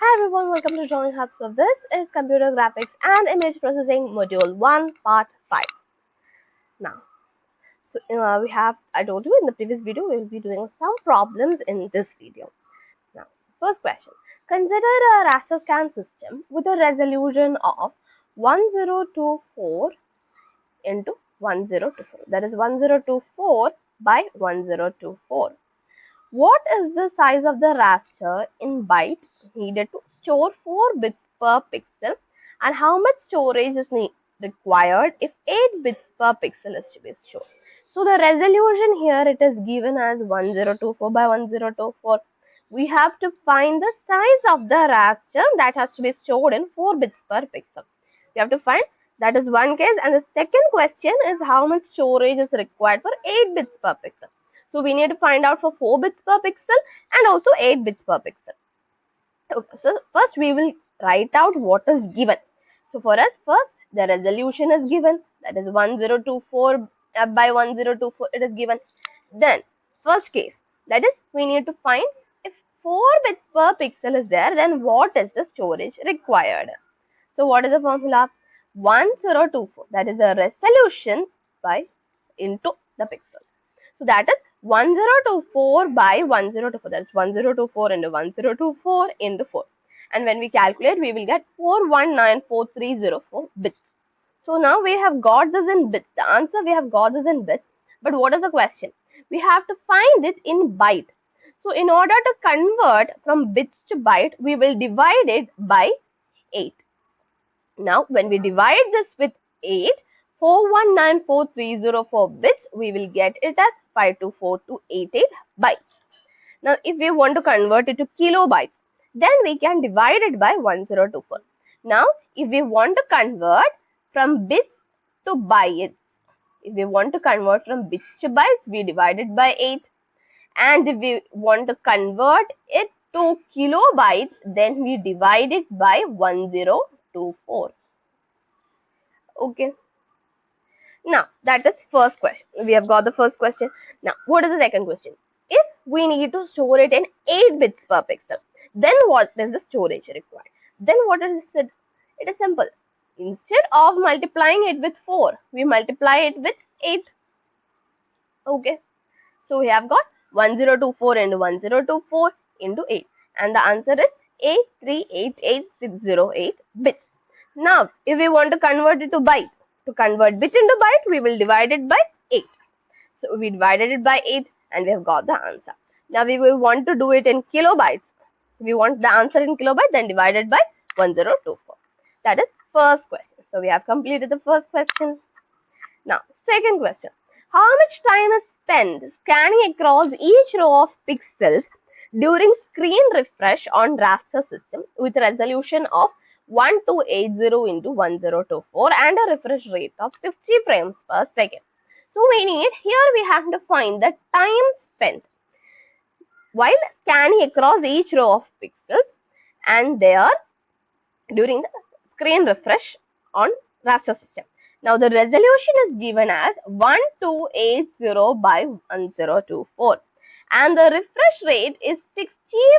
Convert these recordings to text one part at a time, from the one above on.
Hi everyone, welcome to Drawing Hub. So this is Computer Graphics and Image Processing Module 1 Part 5. Now, I told you in the previous video, we will be doing some problems in this video. Now, first question. Consider a raster scan system with a resolution of 1024 into 1024. That is 1024 by 1024. What is the size of the raster in bytes needed to store 4 bits per pixel, and how much storage is required if 8 bits per pixel is to be stored? So the resolution here, it is given as 1024 by 1024. We have to find the size of the raster that has to be stored in 4 bits per pixel. We have to find, that is one case, and the second question is how much storage is required for 8 bits per pixel. So we need to find out for 4 bits per pixel and also 8 bits per pixel. Okay, so first we will write out what is given. So for us, first the resolution is given, that is 1024 by 1024, it is given. Then first case, that is we need to find if 4 bits per pixel is there, then what is the storage required. So what is the formula? 1024, that is the resolution by into the pixel. So that is 1024 by 1024, that is 1024 into 1024 into 4. And when we calculate, we will get 4194304 bits. So now we have got this in bits. The answer we have got this in bits. But what is the question? We have to find it in byte. So in order to convert from bits to byte, we will divide it by 8. Now when we divide this with 8, 4194304 bits, we will get it as 524,288 bytes. Now if we want to convert it to kilobytes, then we can divide it by 1024. Now if we want to convert from bits to bytes, we divide it by 8. And if we want to convert it to kilobytes, then we divide it by 1024. Okay. Now that is first question. We have got the first question. Now what is the second question? If we need to store it in 8 bits per pixel, then what is the storage required? Then what is it? It is simple. Instead of multiplying it with 4, we multiply it with 8. Okay. So we have got 1024 into 1024 into 8. And the answer is 8388608 bits. Now, if we want to convert it to byte, to convert bit into byte, we will divide it by 8. So we divided it by 8 and we have got the answer. Now we will want to do it in kilobytes. If we want the answer in kilobytes, then divided by 1024. That is first question. So we have completed the first question. Now, second question. How much time is spent scanning across each row of pixels during screen refresh on raster system with resolution of 1280 into 1024 and a refresh rate of 60 frames per second? So here we have to find the time spent while scanning across each row of pixels and there during the screen refresh on raster system. Now the resolution is given as 1280 by 1024 and the refresh rate is 60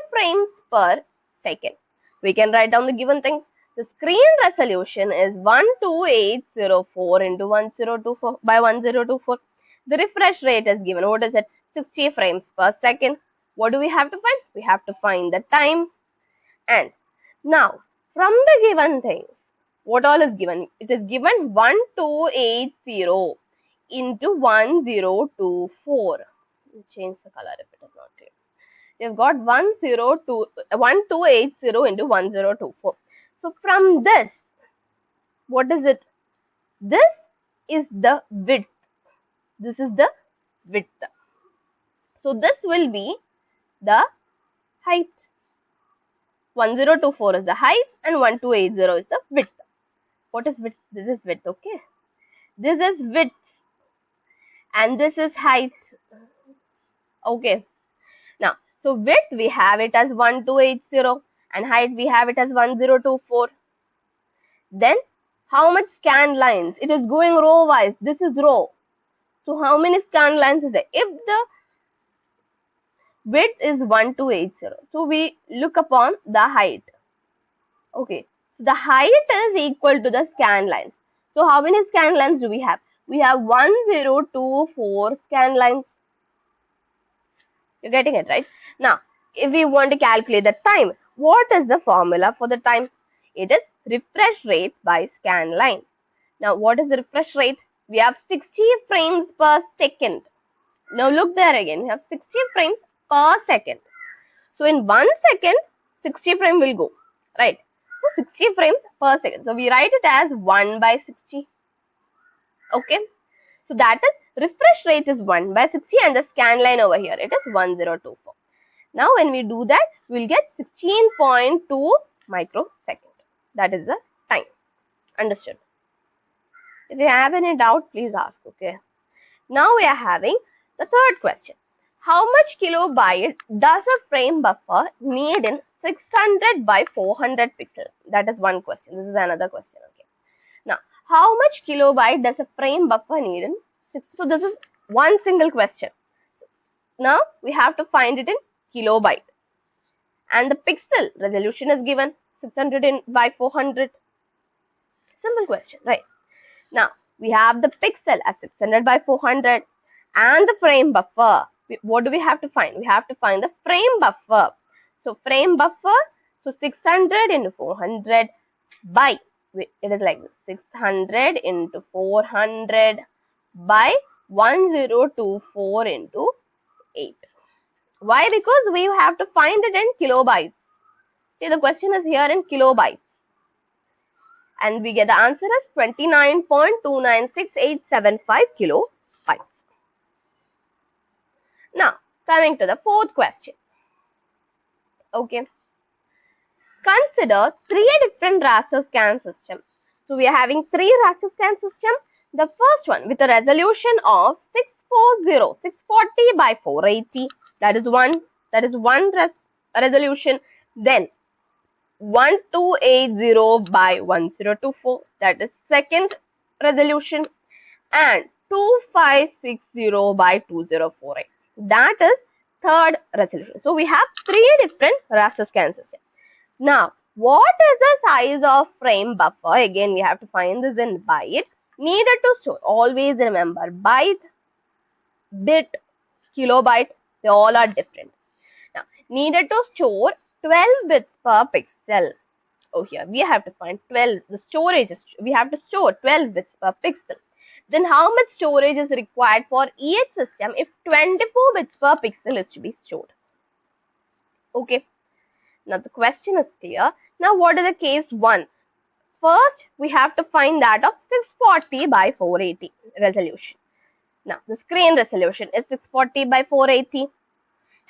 frames per second. We can write down the given things. The screen resolution is 12804 into 1024 by 1024. The refresh rate is given. What is it? 60 frames per second. What do we have to find? We have to find the time. And now from the given things, what all is given? It is given 1280 into 1024. Change the color if it is not clear. We have got 1280 into 1024. So from this, what is it? This is the width. This is the width. So this will be the height. 1024 is the height and 1280 is the width. What is width? This is width, okay? This is width and this is height. Okay. Now, so width we have it as 1280 and height we have it as 1024. Then how much scan lines? It is going row wise. This is row. So how many scan lines is there? If the width is 1280, so we look upon the height. Okay, so the height is equal to the scan lines. So how many scan lines do we have? We have 1024 scan lines. You're getting it, right? Now, if we want to calculate the time, what is the formula for the time? It is refresh rate by scan line. Now, what is the refresh rate? We have 60 frames per second. Now, look there again. We have 60 frames per second. So, in 1 second, 60 frame will go, right? So, 60 frames per second. So, we write it as 1 by 60. Okay. So, that is refresh rate is 1 by 60 and the scan line over here, it is 1024. Now, when we do that, we will get 16.2 microsecond. That is the time. Understood? If you have any doubt, please ask. Okay. Now we are having the third question. How much kilobyte does a frame buffer need in 600 by 400 pixels? That is one question. This is another question. Okay. Now, how much kilobyte does a frame buffer need in 6? So this is one single question. Now we have to find it in kilobyte. And the pixel resolution is given 600 by 400. Simple question, right? Now, we have the pixel as 600 by 400 and the frame buffer. What do we have to find? We have to find the frame buffer. So, frame buffer, so 600 into 400 by, it is like this, 600 into 400 by 1024 into 8. Why? Because we have to find it in kilobytes. See, the question is here in kilobytes. And we get the answer as 29.296875 kilobytes. Now, coming to the fourth question. Okay. Consider three different raster scan systems. So, we are having three raster scan systems. The first one with a resolution of 640 by 480. That is one resolution. Then 1280 by 1024, that is second resolution, and 2560 by 2048, that is third resolution. So we have three different raster scan systems. Now, what is the size of frame buffer? Again, we have to find this in byte. Needed to store. Always remember, byte, bit, kilobyte, they all are different. Now, needed to store 12 bits per pixel. Oh, here we have to find 12. The storage is, we have to store 12 bits per pixel. Then how much storage is required for each system if 24 bits per pixel is to be stored? Okay. Now the question is clear. Now what is the case 1? First, we have to find that of 640 by 480 resolution. Now the screen resolution is 640 by 480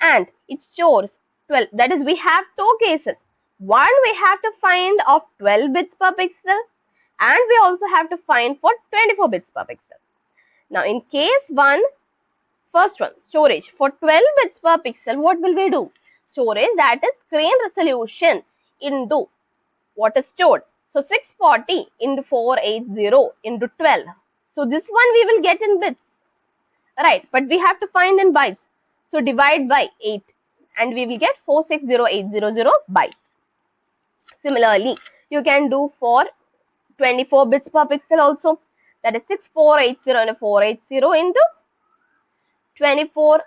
and it stores 12. That is, we have two cases. One, we have to find of 12 bits per pixel and we also have to find for 24 bits per pixel. Now in case 1, first one, storage. For 12 bits per pixel, what will we do? Storage, that is screen resolution into what is stored. So 640 into 480 into 12. So this one we will get in bits. Right, but we have to find in bytes. So divide by 8 and we will get 460800 bytes. Similarly, you can do for 24 bits per pixel also. That is 6480 and 480 into 24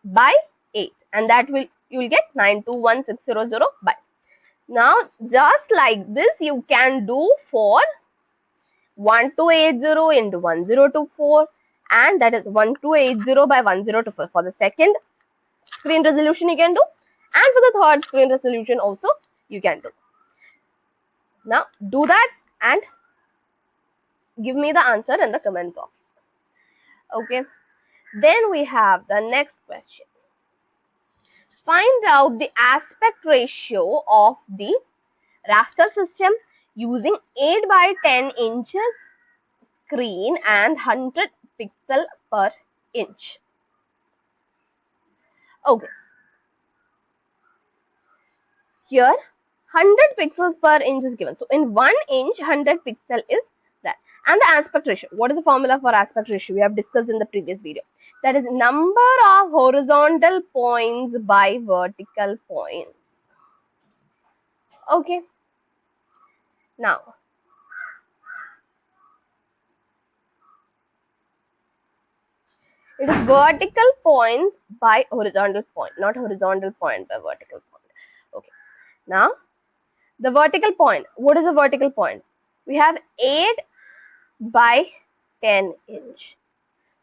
by 8. And that will, you will get 921600 bytes. Now, just like this, you can do for 1280 into 1024. And that is 1280 by 1024 for the second screen resolution you can do. And for the third screen resolution also you can do. Now, do that and give me the answer in the comment box. Okay. Then we have the next question. Find out the aspect ratio of the raster system using 8 by 10 inches screen and 100 pixel per inch. Okay. Here 100 pixels per inch is given. So in 1 inch 100 pixel is that. And the aspect ratio. What is the formula for aspect ratio? We have discussed in the previous video. That is number of horizontal points by vertical points. Okay. Now, it is vertical point by horizontal point, not horizontal point by vertical point. Okay. Now, the vertical point. What is a vertical point? We have 8 by 10 inch.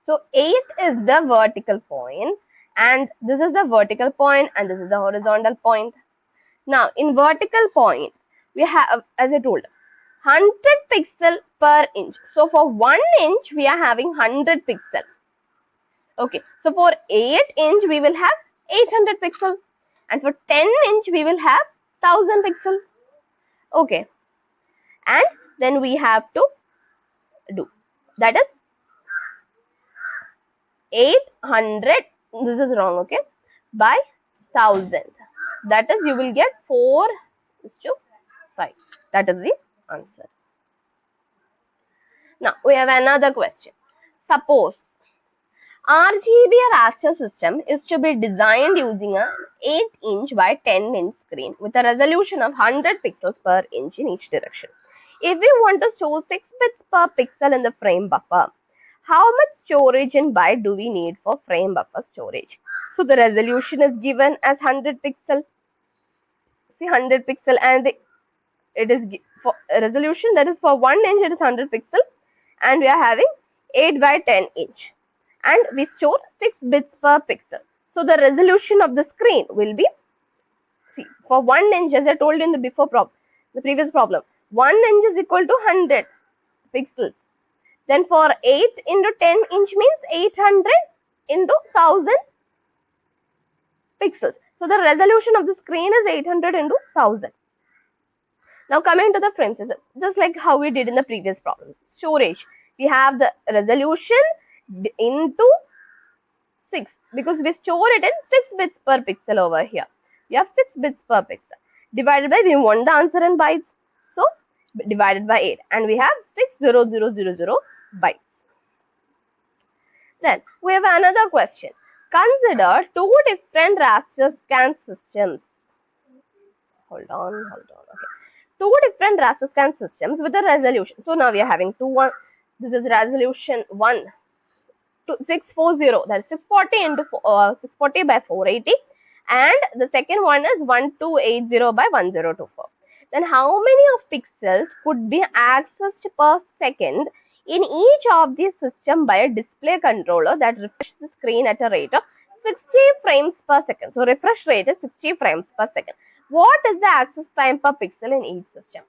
So 8 is the vertical point, and this is the vertical point, and this is the horizontal point. Now, in vertical point, we have, as I told, 100 pixel per inch. So for 1 inch, we are having 100 pixel. Okay, so for 8 inch, we will have 800 pixel, and for 10 inch, we will have 1000 pixel. Okay, and then we have to do, that is 800, this is wrong, okay, by 1000. That is, you will get 4:5. That is the answer. Now, we have another question. Suppose RGB raster system is to be designed using an 8-inch by 10-inch screen with a resolution of 100 pixels per inch in each direction. If we want to store 6 bits per pixel in the frame buffer, how much storage in byte do we need for frame buffer storage? So the resolution is given as 100 pixel. See, 100 pixel, and it is for resolution, that is for 1 inch it is 100 pixel, and we are having 8 by 10 inch, and we store 6 bits per pixel. So the resolution of the screen will be, see, for 1 inch, as I told in the previous problem, 1 inch is equal to 100 pixels. Then for 8 into 10 inch means 800 into 1000 pixels. So the resolution of the screen is 800 into 1000. Now coming to the frame size, just like how we did in the previous problems. Storage, we have the resolution into 6, because we store it in 6 bits per pixel over here. We have 6 bits per pixel. Divided by, we want the answer in bytes. So divided by 8, and we have 60000 bytes. Then we have another question. Consider 2 different raster scan systems. Hold on. Okay. 2 different raster scan systems with a resolution. So now we are having this is resolution 1 to 640, that is 640 into 640 by 480, and the second one is 1280 by 1024. Then how many of pixels could be accessed per second in each of these systems by a display controller that refreshes the screen at a rate of 60 frames per second? So refresh rate is 60 frames per second. What is the access time per pixel in each system?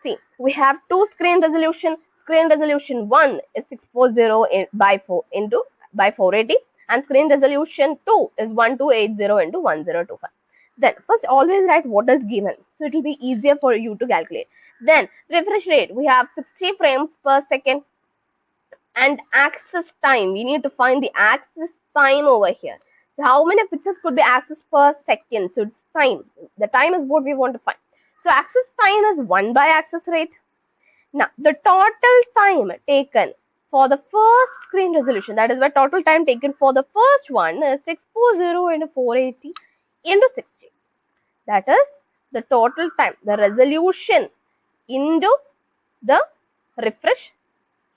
See, we have 2 screen resolution. Screen resolution 1 is 640 by 480, and screen resolution 2 is 1280 into 1025. Then first always write what is given, so it will be easier for you to calculate. Then refresh rate, we have 60 frames per second, and access time, we need to find the access time over here. So how many pixels could be accessed per second? So it's time. The time is what we want to find. So access time is 1 by access rate. Now, the total time taken for the first screen resolution, that is the total time taken for the first one, is 640 into 480 into 60. That is the total time, the resolution into the refresh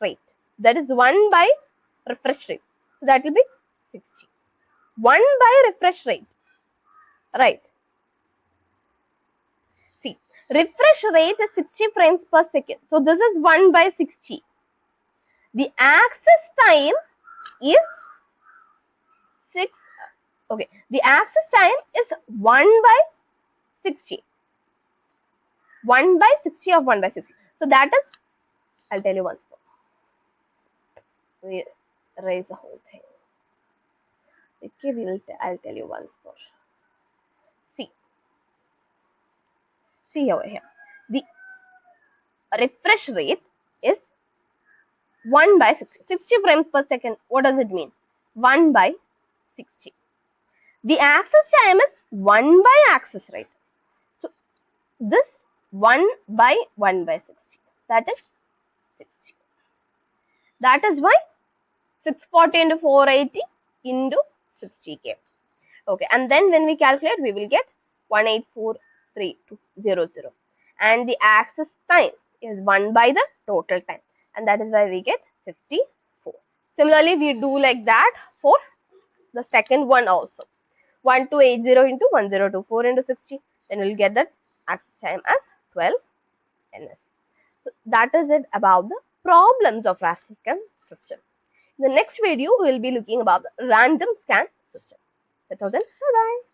rate. That is 1 by refresh rate. So that will be 60. 1 by refresh rate. Right. See, refresh rate is 60 frames per second. So this is 1 by 60. The access time is 6. Okay, the access time is 1 by 60. 1 by 60 of 1 by 60. So that is, I'll tell you once more. We erase the whole thing. Okay, I'll tell you once more. See over here. The refresh rate is 1 by 60. 60 frames per second. What does it mean? 1 by 60. The access time is 1 by access rate. So this 1 by 1 by 60. That is 60. That is why 640 into 480 into 60k. Okay, and then when we calculate, we will get 1843200. And the access time is 1 by the total time, and that is why we get 54. Similarly, we do like that for the second one also. 1280 into 1024 into 60, then we'll get that access time as 12 ns. So that is it about the problems of Raster Scan system. In the next video, we will be looking about the random scan system. That's all then. Bye bye.